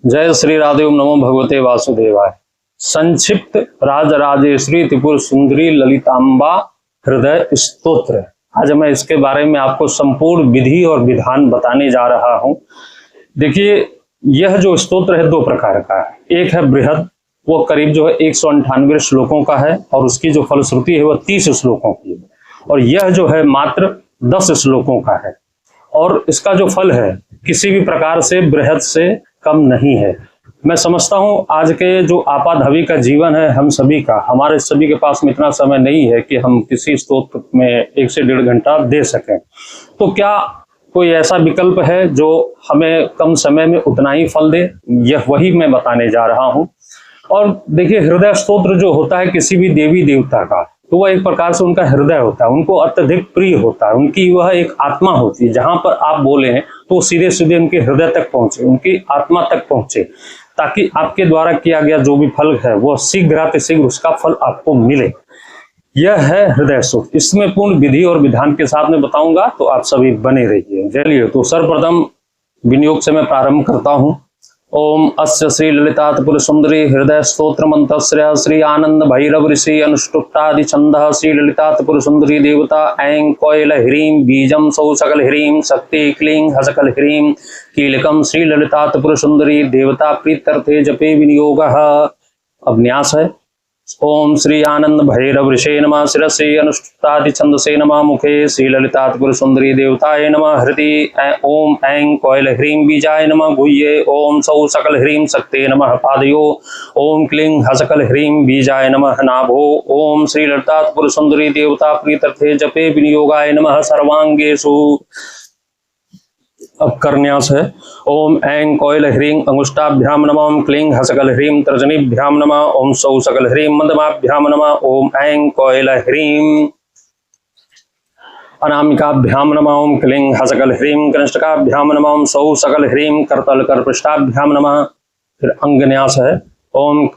जय श्री राधे। ओम नमो भगवते वासुदेवाय। संक्षिप्त राजराजेश्वरी त्रिपुर सुंदरी ललितांबा हृदय स्तोत्र। आज मैं इसके बारे में आपको संपूर्ण विधि और विधान बताने जा रहा हूं। देखिए, यह जो स्तोत्र है दो प्रकार का है। एक है बृहद, वो करीब जो है 198 श्लोकों का है और उसकी जो फलश्रुति है वह 30 श्लोकों की है। और यह जो है मात्र 10 श्लोकों का है और इसका जो फल है किसी भी प्रकार से बृहद से कम नहीं है। मैं समझता हूं आज के जो आपाधापी का जीवन है हम सभी का, हमारे सभी के पास में इतना समय नहीं है कि हम किसी स्तोत्र में 1 से 1.5 घंटा दे सकें। तो क्या कोई ऐसा विकल्प है जो हमें कम समय में उतना ही फल दे? यह वही मैं बताने जा रहा हूं। और देखिए, हृदय स्तोत्र जो होता है किसी भी देवी देवता का, तो वह एक प्रकार से उनका हृदय होता है, उनको अत्यधिक प्रिय होता है, उनकी वह एक आत्मा होती है। जहां पर आप बोले हैं तो सीधे सीधे उनके हृदय तक पहुंचे, उनकी आत्मा तक पहुंचे, ताकि आपके द्वारा किया गया जो भी फल है वह शीघ्र उसका फल आपको मिले। यह है हृदय स्तोत्र। इसमें पूर्ण विधि और विधान के साथ में बताऊंगा, तो आप सभी बने रहिए। चलिए, तो सर्वप्रथम विनियोग से मैं प्रारंभ करता हूं। ओम अस्य श्री ललितात्पुर सुंदरी हृदय स्तोत्र मंत्रस्य श्री आनंद भैरव ऋषि अनुष्टुप्तादि छंद श्री ललितात्पुर सुंदरी देवता ऐं कोयल ह्रीं बीजम सौ सकल ह्रीं शक्ति क्लीं हसकल ह्रीं कीलकम श्री ललितात्पुर सुंदरी देवता प्रीत्यर्थे जपे विनियोगः। अब न्यास है। ओम श्री आनंद भैरव ऋषे नमः शिरसे अनुष्ठादि छंदसे नमः मुखे श्री ललितात्पुर सुंदरी देवताय नमः हृदय ओम ऐं कोयल ह्रीं बीजाय नमः गुह्ये ओम सौ सकल ह्रीं शक्ते नमः पादयो ओम क्लीं हसकल ह्रीं बीजाय नमः नाभो ओम श्री ललितात्पुर सुंदरी देवता प्रीत्यर्थे जपे विनियोगाय नमः सर्वांगेषु। अब करन्यास है। ओम ऐं कोयल ह्रीं अंगुष्ठाभ्याम नमः ओम क्लीं हसकल ह्रीं तर्जनीभ्याम नमः ओम सौ सकल ह्रीं मध्यमाभ्याम नमः ओम ऐं कोयल ह्रीं अनामिकाभ्याम नमः ओम क्लीं हसकल ह्रीं कनिष्ठकाभ्याम नमः ओम सौ सकल ह्रीं करतल करपृष्ठाभ्याम नमः। फिर अंगन्यास है। ओम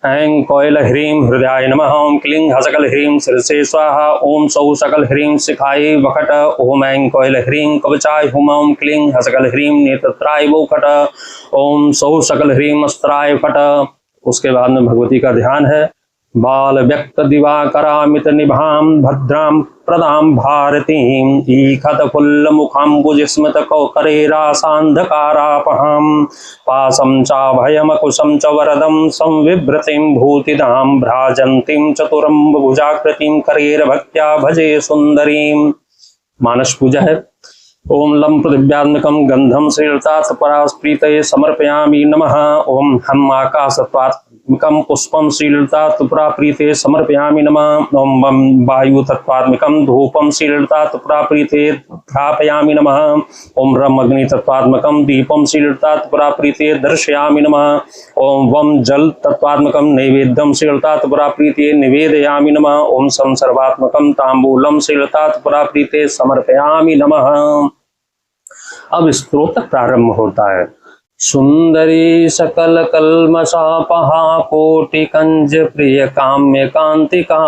ऐं कोयल ह्रीं हृदयाय नमः ओम क्लीं हसकल ह्रीं शिरसे स्वाहा ओम सौ सकल ह्रीं शिखाय वखट ओम ऐं कोयल ह्रीं कवचाय हुम ओम क्लीं हसकल ह्रीं नेत्रत्राय वोखट ओम सौ सकल ह्रीं अस्त्राय फट। उसके बाद में भगवती का ध्यान है। बाल व्यक्त दिवाकरामित निभाम भद्राम प्रदाम भारतीं ईखत फुल्ल मुखाम्बुज स्मित कौकरेरासान्धकारापहां पासं चाभयमकुशं च वरदं संविभ्रतिं भूतिदां भ्राजन्तीं चतुरम्बभुजाकृतिं करेर्भक्त्या भजे सुंदरीं। मानस पूजा है। ओम लं पृथिव्यात्मकं गंधं श्रीललितात्परास्प्रीतये समर्पयामि नमः। ओम हम आकाशत्वात्मकं पुष्पं श्रीललितात्पराप्रीतये समर्पयामि नमः। ओम वं वायुतत्वात्मकं धूपं श्रीललितात्पराप्रीतये स्थापयामि नमः। ओम रम अग्नितत्वात्मकं दीपं श्रीललितात्पराप्रीतये दर्शयामि नमः। ओम वं जल तत्वात्मकं नैवेद्यं श्रीललितात्पराप्रीतये निवेदयामि नमः। ओम सं सर्वात्मकं तांबूलं श्रीललितात्पराप्रीतये समर्पयामि नमः। अब स्तोत्र प्रारंभ होता है। सुंदरी सकल कल्मषापहा कोटि कंज प्रिय काम्य कांतिका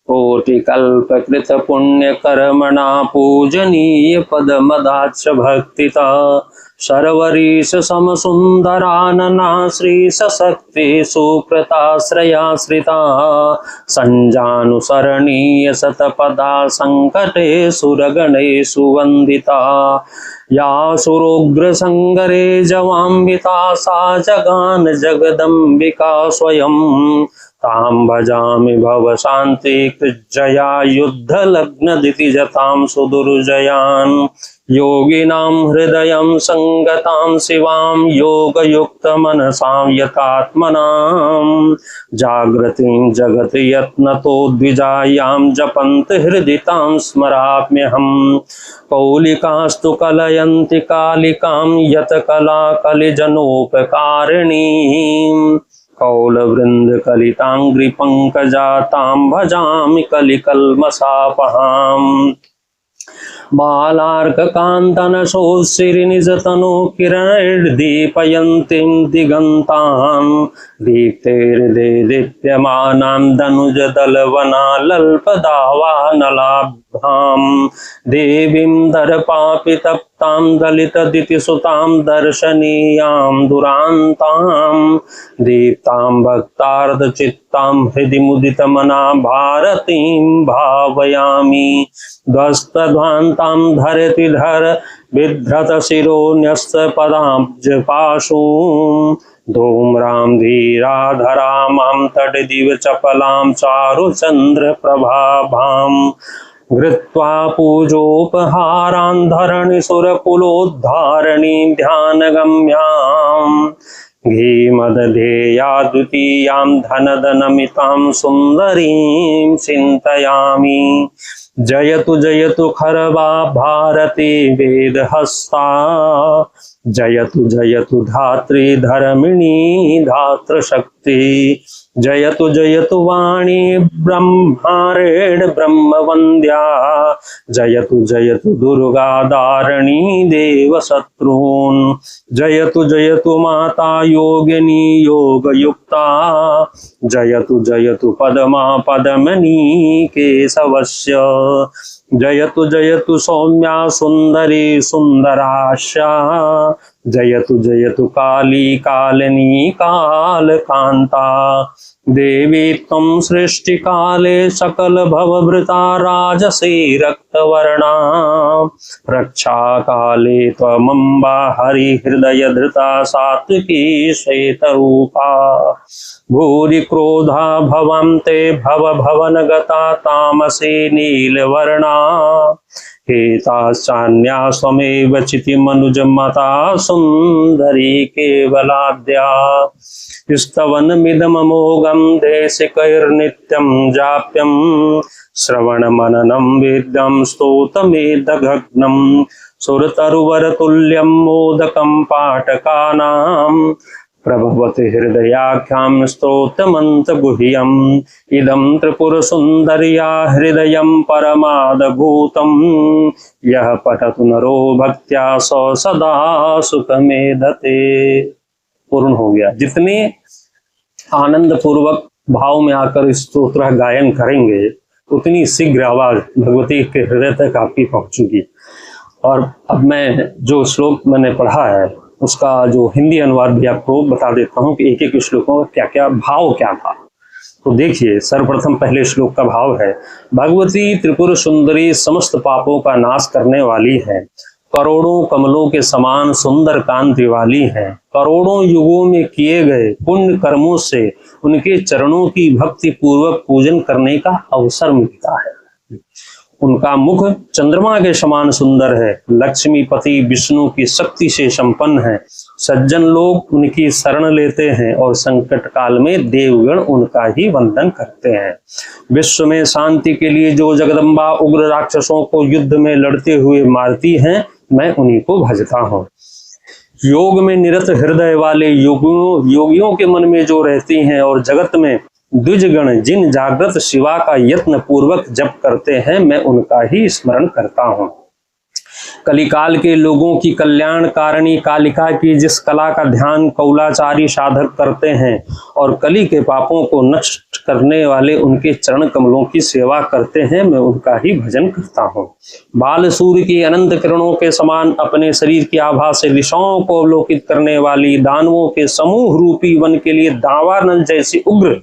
कोटि कल्प कृत पुण्य कर्मणा पूजनीय पद मदाक्ष भक्तिता सर्वरीश सम सुंदरानना श्री सशक्ति सुप्रताश्रयाश्रिता संजानुसरणीय शतपदा संकटे सुरगणेषु वंदिता या सुरोग्र संगरे जवाम्बिता सा जगान जगदम्बिका स्वयं तां भजामि भव शांति कृज्जया युद्ध लग्न दितिजतां सुदुर्जयान् योगिनां हृदयं संगतां शिवां योगयुक्त मनसां यतात्मनां जागृतिं जगत यत्नतो द्विजायां जपन्त हृदि तां स्मराम्यहम् कौलिकास्तु कलयन्ति कालिकां यत कला कलिजनोपकारिणीं कौलवृंद कलितांग्रि पंकजातां भजामि कलिकल्मषापहाम् बालार्क कांतन शोषिनिजतनु किरणैर्दीपयन्तीं दिगन्तां दीप्तेर्दे दीप्यमानां दनुज दलवनालल्पदावानलाभ्यां देवीं दर्पापित चित्तां दलित दितिसुतां दर्शनीयां दुरान्तां दीप्तां भक्तार्ध चित्तां हृदि मुदितमना भारतीं भावयामि। ध्वस्तध्वान्तां धरति धर बिभ्रत शिरो न्यस्त पदाब्जपाशूं धूम्रां धीराधरामां तटदिव चपलां चारुचन्द्र प्रभाभां घृत्वा पूजोपहारान् धरणि सुरकुलोद्धारणीं ध्यानगम्यां घीमदधेया द्वितीयां धनदनमितां सुन्दरीं चिन्तयामि। जयतु जयतु खरवा भारती वेदहस्ता जयतु जयतु धात्री धर्मिणी धात्रशक्ति जयतु जयतु वाणी ब्रह्मारेण ब्रह्मवन्द्या जयतु जयतु दुर्गा दारिणी देवशत्रून् जयतु जयतु माता योगिनी योगयुक्ता जयतु जयतु पद्मा पद्मिनी केशवस्य जयतु जयतु सौम्या सुंदरी सुंदराशा जयतु जयतु काली कालिनी कालकांता देवी त्वं सृष्टिकाले सकल भवभृता राजसी रक्तवर्णा रक्षा काले त्वमम्बा हरिहृदय धृता सात्विकी श्वेतरूपा भूरि क्रोधा भवन्ते भव भवन गता तामसी नीलवर्णा हेताश्चान्या स्वमेव चितिमनुजमता सुंदरी केवलाद्या स्तवनमिदममोघं देशिकैर्नित्यं जाप्यं श्रवणमननं वेद्यं स्तोत्रमेदघग्नं सुरतरुवरतुल्यं मोदकं पाठकानां प्रभवति हृदयाख्यां स्तोत्रमन्तगुह्यम् इदं त्रिपुरसुन्दर्या हृदयं परमाद्भुतं यः पठतु नरो भक्त्या स सदा सुखमेधते। पूर्ण हो गया। जितने आनंद पूर्वक भाव में आकर इस स्तोत्र गायन करेंगे उतनी शीघ्र आवाज भगवती के हृदय तक आपकी पहुंचेगी। और अब मैं जो श्लोक मैंने पढ़ा है उसका जो हिंदी अनुवाद भी आपको बता देता हूं कि एक एक श्लोकों का क्या क्या भाव क्या था। तो देखिए, सर्वप्रथम पहले श्लोक का भाव है, भगवती त्रिपुर सुंदरी समस्त पापों का नाश करने वाली है, करोड़ों कमलों के समान सुंदर कांति वाली है, करोड़ों युगों में किए गए पुण्य कर्मों से उनके चरणों की भक्ति पूर्वक पूजन करने का अवसर मिलता है। उनका मुख चंद्रमा के समान सुंदर है, लक्ष्मीपति विष्णु की शक्ति से संपन्न है, सज्जन लोग उनकी शरण लेते हैं और संकट काल में देवगण उनका ही वंदन करते हैं। विश्व में शांति के लिए जो जगदम्बा उग्र राक्षसों को युद्ध में लड़ते हुए मारती हैं, मैं उन्हीं को भजता हूँ। योग में निरत हृदय वाले योगियों के मन में जो रहती हैं और जगत में द्विजगण जिन जागृत शिवा का यत्न पूर्वक जप करते हैं, मैं उनका ही स्मरण करता हूँ। कलिकाल के लोगों की कल्याण कारिणी कालिका की जिस कला का ध्यान कौलाचारी साधक करते हैं और कली के पापों को नष्ट करने वाले उनके चरण कमलों की सेवा करते हैं, मैं उनका ही भजन करता हूँ। बाल सूर्य की अनंत किरणों के समान अपने शरीर की आभा से दिशाओं को अवलोकित करने वाली, दानवों के समूह रूपी वन के लिए दावानल जैसी उग्र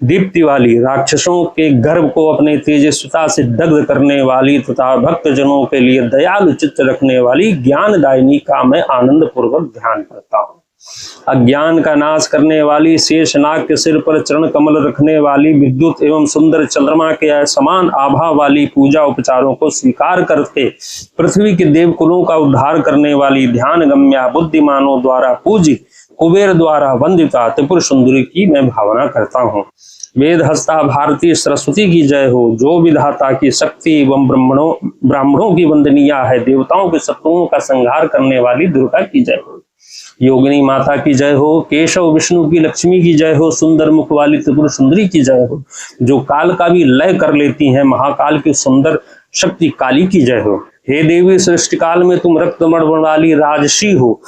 दीप्ति वाली, राक्षसों के गर्भ को अपने तेजस्विता से दग्ध करने वाली तथा भक्त जनों के लिए दयालु चित्त रखने वाली ज्ञानदायिनी का मैं आनंद पूर्वक ध्यान करता हूँ। अज्ञान का नाश करने वाली, शेषनाग के सिर पर चरण कमल रखने वाली, विद्युत एवं सुंदर चंद्रमा के समान आभा वाली, पूजा उपचारों को स्वीकार करके पृथ्वी के देवकुलों का उद्धार करने वाली, ध्यान गम्या बुद्धिमानों द्वारा पूजित, कुबेर द्वारा वंदिता त्रिपुर सुंदरी की मैं भावना करता हूँ। वेद हस्ता भारती सरस्वती की जय हो, जो विधाता की शक्ति एवं ब्राह्मणों की वंदनीया है, देवताओं के शत्रुओं का संहार करने वाली दुर्गा की जय हो, योगिनी माता की जय हो, केशव विष्णु की लक्ष्मी की जय हो, सुंदर मुख वाली त्रिपुर सुंदरी की जय हो, जो काल का भी लय कर लेती हैं, महाकाल की सुंदर शक्ति काली की जय हो। हे देवी, सृष्टि काल में तुम रक्तमण वाली राजसी हो,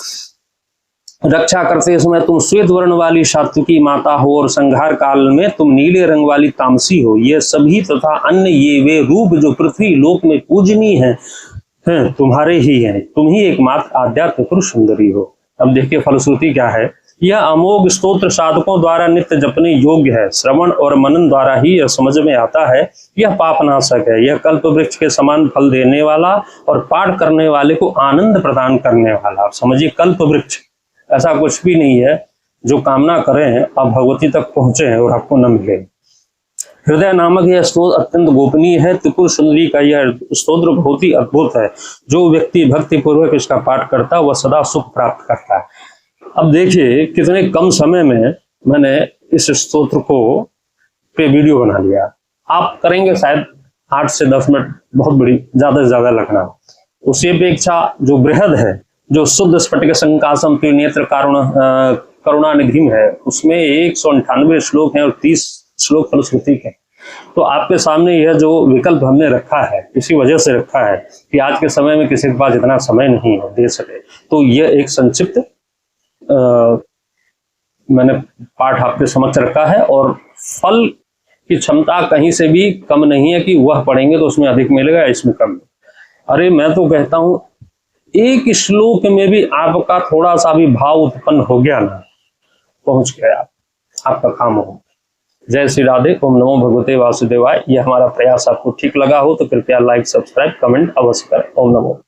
रक्षा करते समय तुम श्वेत वर्ण वाली सात्विकी माता हो और संहार काल में तुम नीले रंग वाली तामसी हो। ये सभी तथा अन्य ये वे रूप जो पृथ्वी लोक में पूजनीय हैं, हैं तुम्हारे ही हैं, तुम ही एकमात्र आध्यात्म पुरुष सुंदरी हो। अब देखिए फलश्रुति क्या है। यह अमोघ स्तोत्र साधकों द्वारा नित्य जपने योग्य है। श्रवण और मनन द्वारा ही यह समझ में आता है। यह पापनाशक है। यह कल्प वृक्ष के समान फल देने वाला और पाठ करने वाले को आनंद प्रदान करने वाला। समझिए कल्प वृक्ष ऐसा कुछ भी नहीं है जो कामना करें आप भगवती तक पहुंचे और आपको न मिले। हृदय नामक यह स्तोत्र अत्यंत गोपनीय है। त्रिपुर सुंदरी का यह स्तोत्र बहुत ही अद्भुत है। जो व्यक्ति भक्ति पूर्वक इसका पाठ करता है वह सदा सुख प्राप्त करता है। अब देखिए कितने कम समय में मैंने इस स्तोत्र को पे वीडियो बना लिया। आप करेंगे शायद 8 से 10 मिनट, बहुत बड़ी ज्यादा से ज्यादा लगना। उसी अपेक्षा जो बृहद है, जो शुद्ध स्फटिक संकाशम त्रिनेत्र करुणानिधि है, उसमें 198 श्लोक हैं और 30 श्लोक फलश्रुति के। तो आपके सामने यह जो विकल्प हमने रखा है इसी वजह से रखा है कि आज के समय में किसी के पास इतना समय नहीं है दे सके। तो यह एक संक्षिप्त मैंने पाठ आपके समक्ष रखा है और फल की क्षमता कहीं से भी कम नहीं है कि वह पढ़ेंगे तो उसमें अधिक मिलेगा, इसमें कम। अरे मैं तो कहता हूं एक श्लोक में भी आपका थोड़ा सा भी भाव उत्पन्न हो गया ना, पहुंच गए आप, आपका काम हो। जय श्री राधे। ओम नमो भगवते वासुदेवाय। यह हमारा प्रयास आपको ठीक लगा हो तो कृपया लाइक, सब्सक्राइब, कमेंट अवश्य करें। ओम नमो।